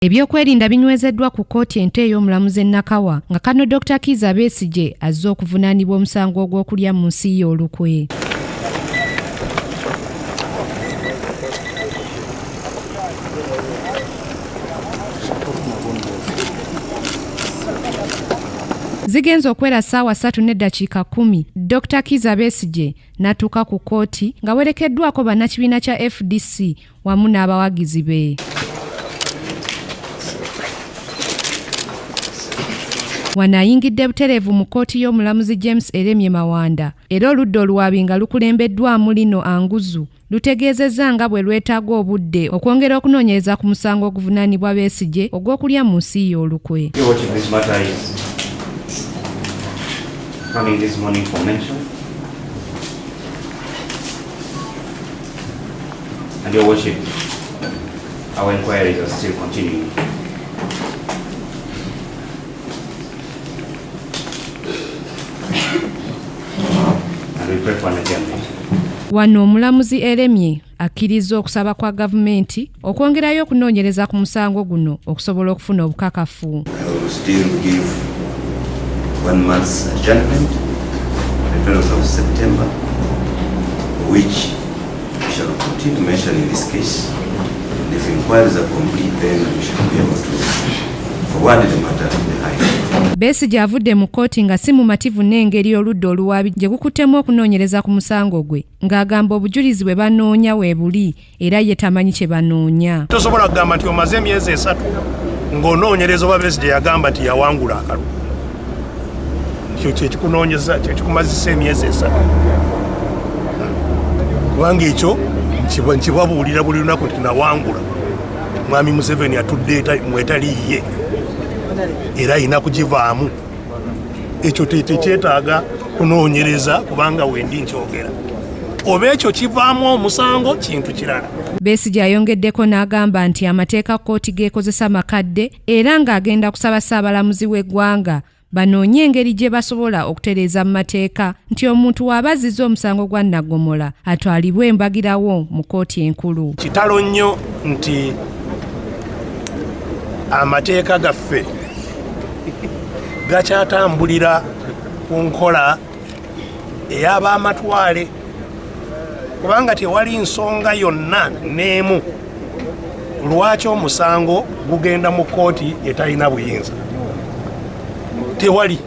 Ebyokwerinda binywezeddwa ku kkooti ento ey'omulamuzi Nakawa nga kano Dr. Kizza Besigye azze okuvunaanibwa omusango ogw'okulya mu nsi ye olukwe. Zigenze okwera ssaawa 3:10 Dr. Kizza Besigye n'atuuka ku kkooti nga werekeddwako bannakibiina kya FDC wamu n'abawagizi be. Wano ayingidde butereevu mu kkooti y'omulamuzi James Eremye Mawanda era oludda oluwaabi nga lukulembeddwamu Lino Anguzu lutegeezezza nga bwe lwetaaga obudde okwongera okunoonyereza ku musango oguvunaanibwa Besigye ogw'okulya mu nsi ye olukwe. Coming this morning for mention, and your worship, our inquiries are still continuing. And we pray for an adjournment. Wano omulamuzi Eremye akkiriza okusaba kwa gavumenti okwongerayo okunoonyereza ku musango guno okusobola okufuna obukakafu. 1 month's adjournment on the 12th of September, which we shall continue mentioning this case. And if inquiries are complete, then we shall be able to forward the matter to the High Court. Besigye avudde mu kkooti nga si mumativu n'engeri oludda oluwaabi gye gukuttemu okunoonyereza ku musango gwe ng'agamba obujulizi bwe banoonya weebuli era ye tamanyi kye banoonya. Tosobola kugamba nti omaze emyezi 3 ng'onoonyereza oba Besigye yagamba nti yawangula akalulu. Kyekikunoonyeza kyekikumazisa emyezi 3 kubanga ekyo nkibabuulira buli lunaku nti nawangula mwami Museveni atudde mwetaliiye era ayina kugivaamu. Ekyo tekyetaaga kunoonyereza kubanga wendi nkyogera oba ekyo kivaamu omusango kintu kirala. Besigye ayongeddeko n'agamba nti amateeka kkooti geekozesa makadde era ng'agenda kusaba Ssaabalamuzi w'eggwanga banoonye engeri gye basobola okutereeza mu mateeka nti omuntu w'abazizza omusango gwa Nnagomola atwalibwe embagirawo mu kkooti enkulu. Kitalo nnyo nti amateeka gaffe gakyatambulira ku nkola ey'ab'amatwale kubanga tewali nsonga yonna n'emu lwaki omusango gugenda mu kkooti etalina buyinza. Tewali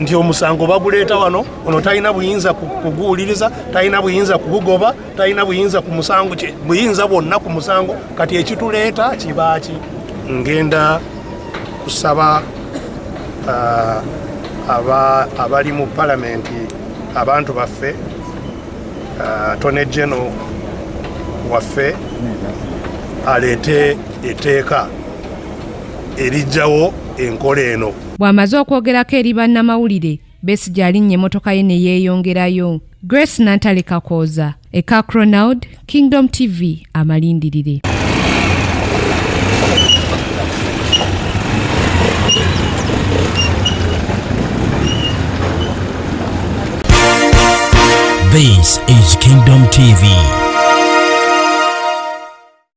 nti omusango baguleeta wano ono talina buyinza kuguwuliriza, talina buyinza kugugoba, talina buyinza ku musango kye buyinza bwonna ku musango. Kati ekituleeta kibaaki? Ngenda kusaba abali mu palamenti abantu baffe Attorney General waffe aleete etteeka erijjawo enkola eno. Bw'amaze okwogerako eri bannamawulire Besigye alinnye emmotoka ye ne yeeyongerayo. Grace Nantale Kakooza, Eka Cronaud, Kingdom TV, amalindirire. This is Kingdom TV.